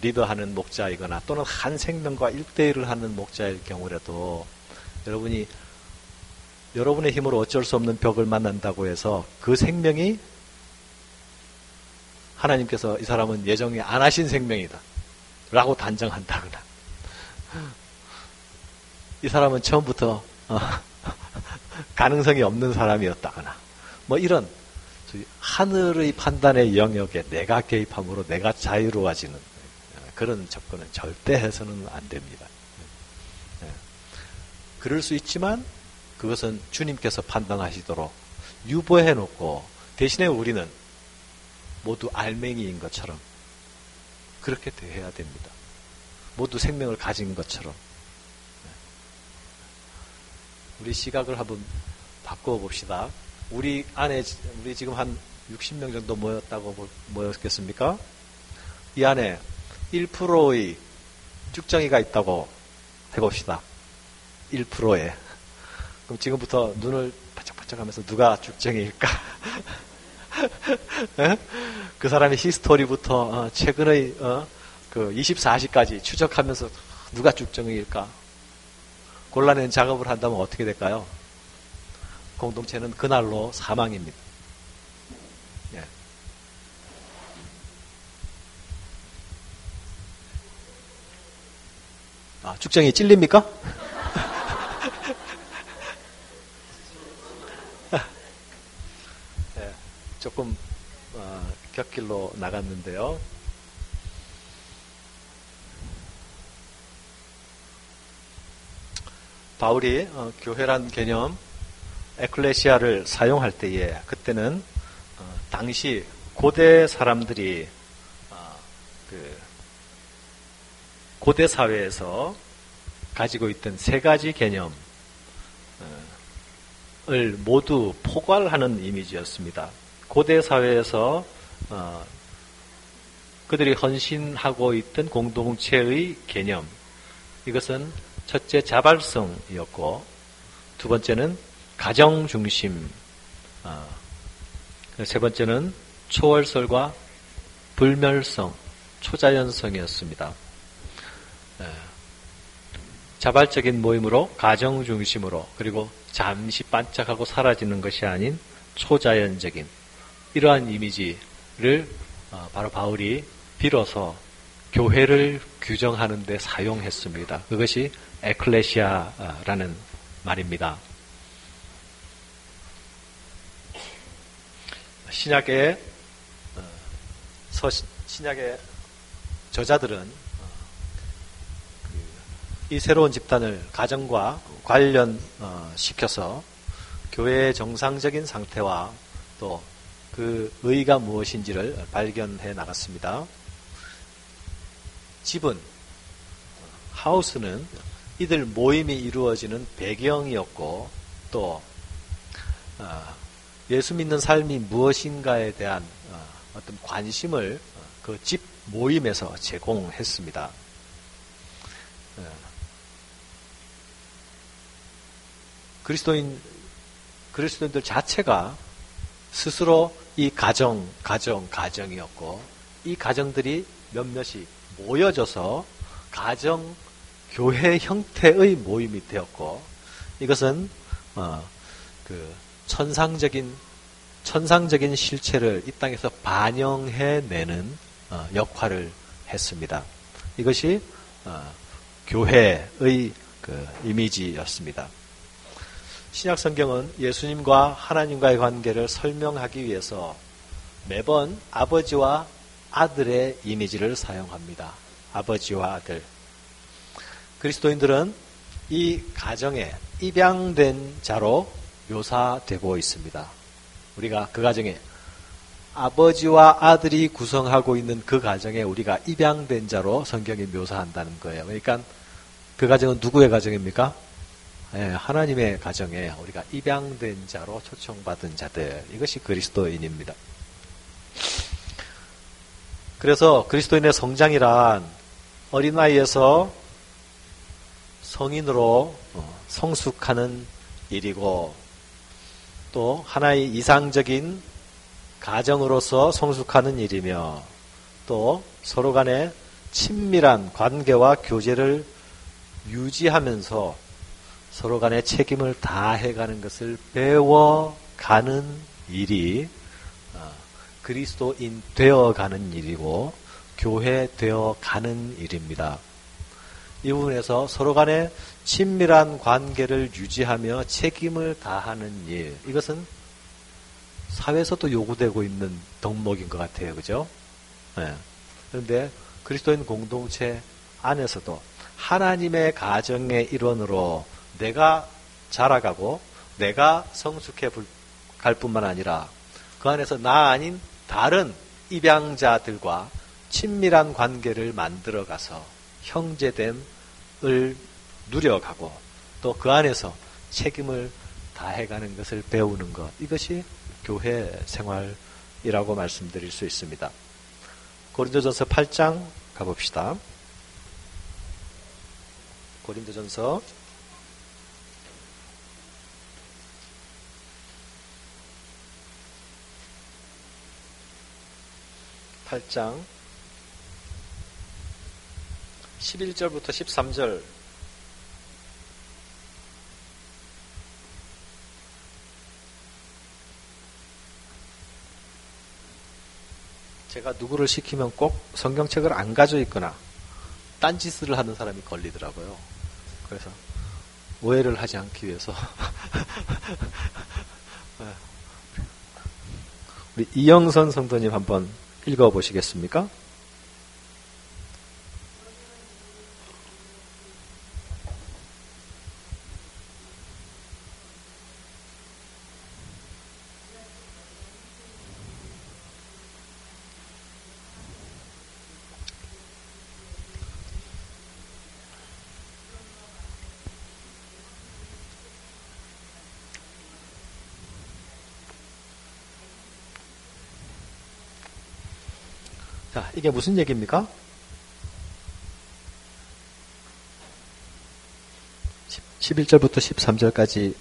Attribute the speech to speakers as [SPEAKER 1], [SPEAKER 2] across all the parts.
[SPEAKER 1] 리더하는 목자이거나 또는 한 생명과 1대1을 하는 목자일 경우라도 여러분이 여러분의 힘으로 어쩔 수 없는 벽을 만난다고 해서 그 생명이 하나님께서 이 사람은 예정이 안 하신 생명이다 라고 단정한다거나 이 사람은 처음부터 가능성이 없는 사람이었다거나 뭐 이런 하늘의 판단의 영역에 내가 개입함으로 내가 자유로워지는 그런 접근은 절대 해서는 안 됩니다. 그럴 수 있지만 그것은 주님께서 판단하시도록 유보해 놓고 대신에 우리는 모두 알맹이인 것처럼 그렇게 대해야 됩니다. 모두 생명을 가진 것처럼. 우리 시각을 한번 바꿔 봅시다. 우리 안에 우리 지금 한 60명 정도 모였겠습니까? 이 안에 1%의 쭉정이가 있다고 해봅시다. 1%에. 그럼 지금부터 눈을 바짝바짝 하면서 누가 쭉정이일까? 그 사람의 히스토리부터 최근의 그 24시까지 추적하면서 누가 쭉정이일까? 골라낸 작업을 한다면 어떻게 될까요? 공동체는 그날로 사망입니다. 예. 쭉정이 찔립니까? 예, 조금 곁길로 나갔는데요. 바울이 교회란 개념 에클레시아를 사용할 때에 그때는 당시 고대 사람들이 고대 사회에서 가지고 있던 세 가지 개념을 모두 포괄하는 이미지였습니다. 고대 사회에서 그들이 헌신하고 있던 공동체의 개념, 이것은 첫째 자발성이었고 두 번째는 가정 중심, 세 번째는 초월설과 불멸성, 초자연성이었습니다. 자발적인 모임으로 가정 중심으로 그리고 잠시 반짝하고 사라지는 것이 아닌 초자연적인 이러한 이미지를 바로 바울이 빌어서 교회를 규정하는 데 사용했습니다. 그것이 에클레시아라는 말입니다. 신약의 저자들은 이 새로운 집단을 가정과 관련시켜서 교회의 정상적인 상태와 또 그 의의가 무엇인지를 발견해 나갔습니다. 집은, 하우스는 이들 모임이 이루어지는 배경이었고 또 예수 믿는 삶이 무엇인가에 대한 어떤 관심을 그 집 모임에서 제공했습니다. 그리스도인들 자체가 스스로 이 가정이었고 이 가정들이 몇몇이 모여져서 가정 교회 형태의 모임이 되었고 이것은 그 천상적인 실체를 이 땅에서 반영해내는 역할을 했습니다. 이것이 교회의 그 이미지였습니다. 신약 성경은 예수님과 하나님과의 관계를 설명하기 위해서 매번 아버지와 아들의 이미지를 사용합니다. 아버지와 아들. 그리스도인들은 이 가정에 입양된 자로 묘사되고 있습니다. 우리가 그 가정에 아버지와 아들이 구성하고 있는 그 가정에 우리가 입양된 자로 성경이 묘사한다는 거예요. 그러니까 그 가정은 누구의 가정입니까? 하나님의 가정에 우리가 입양된 자로 초청받은 자들, 이것이 그리스도인입니다. 그래서 그리스도인의 성장이란 어린아이에서 성인으로 성숙하는 일이고 또 하나의 이상적인 가정으로서 성숙하는 일이며 또 서로 간에 친밀한 관계와 교제를 유지하면서 서로 간의 책임을 다해가는 것을 배워가는 일이 그리스도인 되어가는 일이고 교회 되어가는 일입니다. 이 부분에서 서로 간의 친밀한 관계를 유지하며 책임을 다하는 일, 이것은 사회에서도 요구되고 있는 덕목인 것 같아요. 그죠? 네. 그런데 그리스도인 공동체 안에서도 하나님의 가정의 일원으로 내가 자라가고 내가 성숙해 갈 뿐만 아니라 그 안에서 나 아닌 다른 입양자들과 친밀한 관계를 만들어가서 형제됨을 누려가고 또 그 안에서 책임을 다해가는 것을 배우는 것, 이것이 교회 생활이라고 말씀드릴 수 있습니다. 고린도전서 8장 가봅시다. 고린도전서 8장 11절부터 13절. 제가 누구를 시키면 꼭 성경책을 안 가져 있거나 딴짓을 하는 사람이 걸리더라고요. 그래서 오해를 하지 않기 위해서 우리 이영선 성도님 한번 읽어보시겠습니까? 자, 이게 무슨 얘기입니까? 11절부터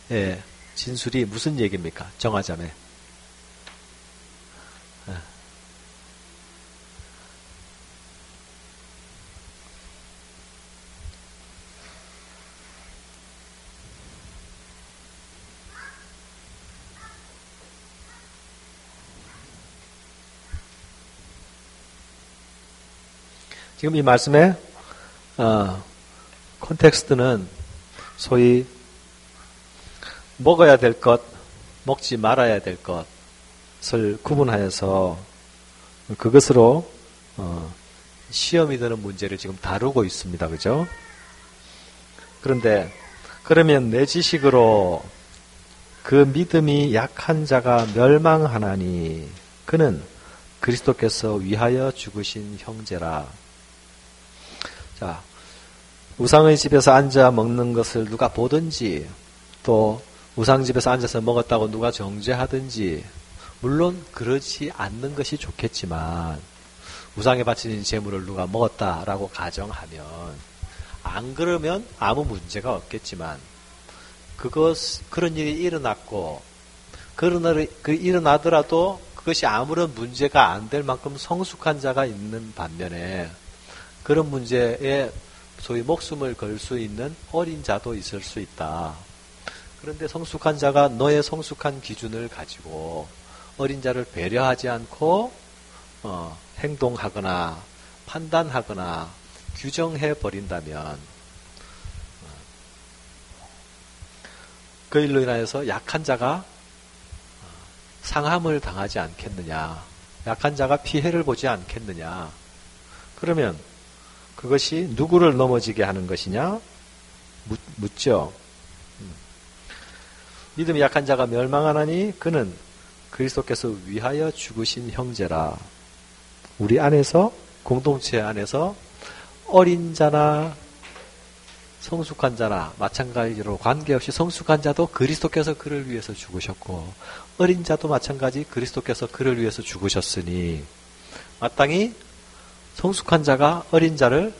[SPEAKER 1] 13절까지의 진술이 무슨 얘기입니까? 정하자면. 지금 이 말씀의 콘텍스트는 소위 먹어야 될 것, 먹지 말아야 될 것을 구분하여서 그것으로 시험이 되는 문제를 지금 다루고 있습니다. 그죠? 그런데 그러면 내 지식으로 그 믿음이 약한 자가 멸망하나니 그는 그리스도께서 위하여 죽으신 형제라. 자, 우상의 집에서 앉아 먹는 것을 누가 보든지 또 우상집에서 앉아서 먹었다고 누가 정죄하든지 물론 그렇지 않는 것이 좋겠지만 우상에 바치는 재물을 누가 먹었다라고 가정하면 안 그러면 아무 문제가 없겠지만 그런 일이 일어났고 일어나더라도 그것이 아무런 문제가 안 될 만큼 성숙한 자가 있는 반면에 그런 문제에 소위 목숨을 걸 수 있는 어린 자도 있을 수 있다. 그런데 성숙한 자가 너의 성숙한 기준을 가지고 어린 자를 배려하지 않고 행동하거나 판단하거나 규정해 버린다면 그 일로 인하여서 약한 자가 상함을 당하지 않겠느냐, 약한 자가 피해를 보지 않겠느냐. 그러면 그것이 누구를 넘어지게 하는 것이냐? 묻죠. 믿음이 약한 자가 멸망하나니 그는 그리스도께서 위하여 죽으신 형제라. 우리 안에서, 공동체 안에서 어린 자나 성숙한 자나 마찬가지로 관계없이 성숙한 자도 그리스도께서 그를 위해서 죽으셨고 어린 자도 마찬가지 그리스도께서 그를 위해서 죽으셨으니 마땅히 성숙한 자가 어린 자를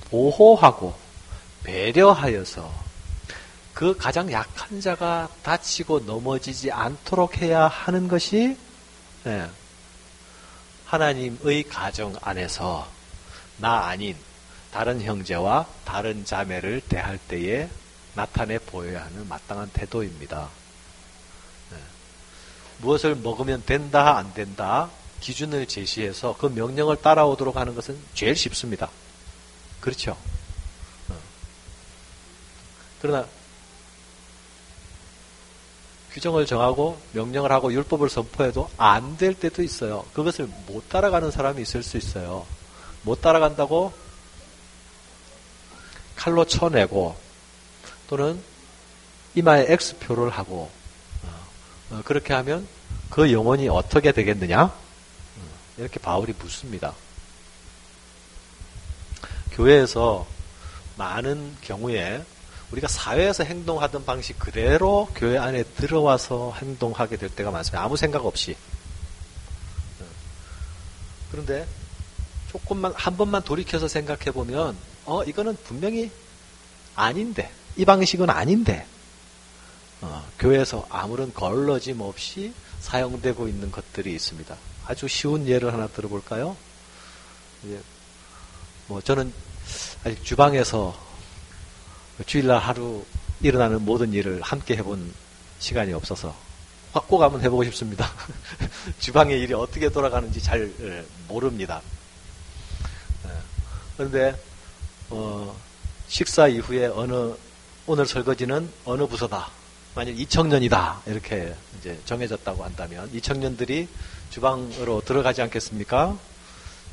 [SPEAKER 1] 보호하고 배려하여서 그 가장 약한 자가 다치고 넘어지지 않도록 해야 하는 것이 하나님의 가정 안에서 나 아닌 다른 형제와 다른 자매를 대할 때에 나타내 보여야 하는 마땅한 태도입니다. 무엇을 먹으면 된다, 안 된다 기준을 제시해서 그 명령을 따라오도록 하는 것은 제일 쉽습니다. 그렇죠? 그러나 규정을 정하고 명령을 하고 율법을 선포해도 안 될 때도 있어요. 그것을 못 따라가는 사람이 있을 수 있어요. 못 따라간다고 칼로 쳐내고 또는 이마에 X표를 하고 그렇게 하면 그 영혼이 어떻게 되겠느냐? 이렇게 바울이 묻습니다. 교회에서 많은 경우에 우리가 사회에서 행동하던 방식 그대로 교회 안에 들어와서 행동하게 될 때가 많습니다. 아무 생각 없이. 그런데 조금만 한 번만 돌이켜서 생각해 보면 이거는 분명히 아닌데 이 방식은 아닌데 교회에서 아무런 걸러짐 없이 사용되고 있는 것들이 있습니다. 아주 쉬운 예를 하나 들어볼까요? 저는 아직 주방에서 주일날 하루 일어나는 모든 일을 함께 해본 시간이 없어서 꼭 한번 해보고 싶습니다. 주방의 일이 어떻게 돌아가는지 잘 모릅니다. 그런데 식사 이후에 오늘 설거지는 어느 부서다. 만약 이청년이다. 이렇게 이제 정해졌다고 한다면 이청년들이 주방으로 들어가지 않겠습니까?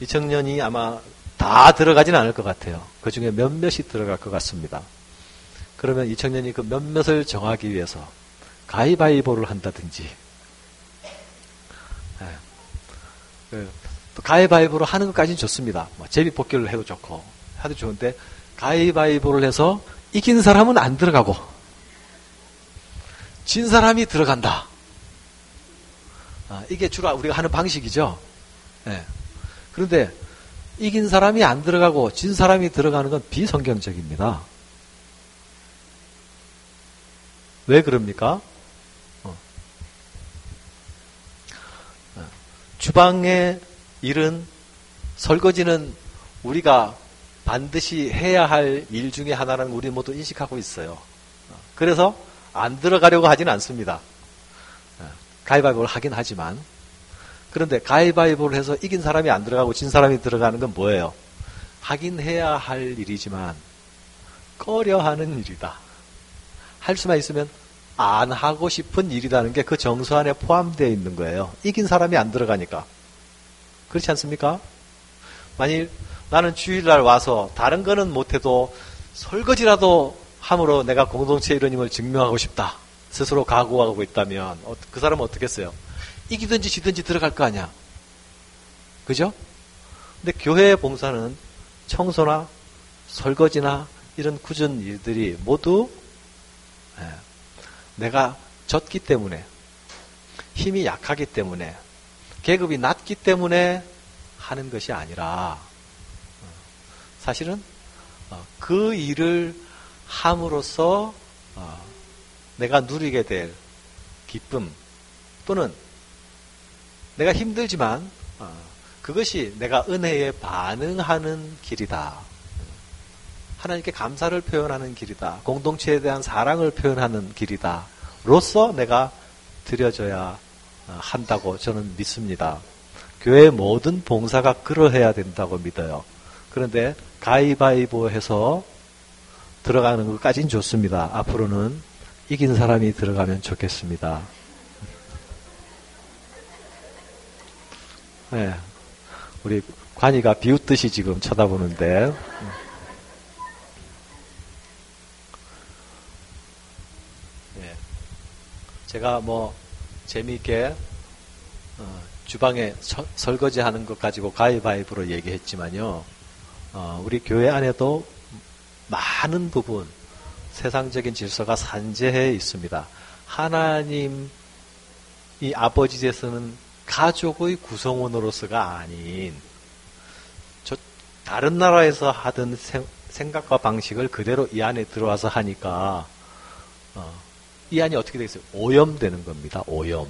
[SPEAKER 1] 이청년이 아마 다 들어가진 않을 것 같아요. 그 중에 몇몇이 들어갈 것 같습니다. 그러면 이청년이 그 몇몇을 정하기 위해서 가위바위보를 한다든지, 또 가위바위보를 하는 것까지는 좋습니다. 제비뽑기를 해도 좋고, 해도 좋은데, 가위바위보를 해서 이긴 사람은 안 들어가고, 진 사람이 들어간다. 이게 주로 우리가 하는 방식이죠. 그런데, 이긴 사람이 안 들어가고, 진 사람이 들어가는 건 비성경적입니다. 왜 그럽니까? 주방의 일은, 설거지는 우리가 반드시 해야 할 일 중에 하나라는 우리 모두 인식하고 있어요. 그래서 안 들어가려고 하진 않습니다. 가위바위보를 하긴 하지만. 그런데 가위바위보를 해서 이긴 사람이 안 들어가고 진 사람이 들어가는 건 뭐예요? 하긴 해야 할 일이지만 꺼려하는 일이다. 할 수만 있으면 안 하고 싶은 일이라는 게 그 정서 안에 포함되어 있는 거예요. 이긴 사람이 안 들어가니까. 그렇지 않습니까? 만일 나는 주일날 와서 다른 거는 못해도 설거지라도 함으로 내가 공동체의 이론임을 증명하고 싶다. 스스로 각오하고 있다면 그 사람은 어떻겠어요? 이기든지 지든지 들어갈 거 아니야. 그죠? 근데 교회의 봉사는 청소나 설거지나 이런 굳은 일들이 모두 내가 졌기 때문에, 힘이 약하기 때문에, 계급이 낮기 때문에 하는 것이 아니라 사실은 그 일을 함으로써 내가 누리게 될 기쁨 또는 내가 힘들지만 그것이 내가 은혜에 반응하는 길이다. 하나님께 감사를 표현하는 길이다. 공동체에 대한 사랑을 표현하는 길이다. 로서 내가 드려져야 한다고 저는 믿습니다. 교회의 모든 봉사가 그러해야 된다고 믿어요. 그런데 가위바위보 해서 들어가는 것까지는 좋습니다. 앞으로는 이긴 사람이 들어가면 좋겠습니다. 네, 우리 관이가 비웃듯이 지금 쳐다보는데 제가 재미있게 주방에 설거지하는 것 가지고 가위바위보로 얘기했지만요. 우리 교회 안에도 많은 부분 세상적인 질서가 산재해 있습니다. 하나님이 아버지에서는 가족의 구성원으로서가 아닌 다른 나라에서 하던 생각과 방식을 그대로 이 안에 들어와서 하니까 이 안이 어떻게 되겠어요? 오염되는 겁니다. 오염.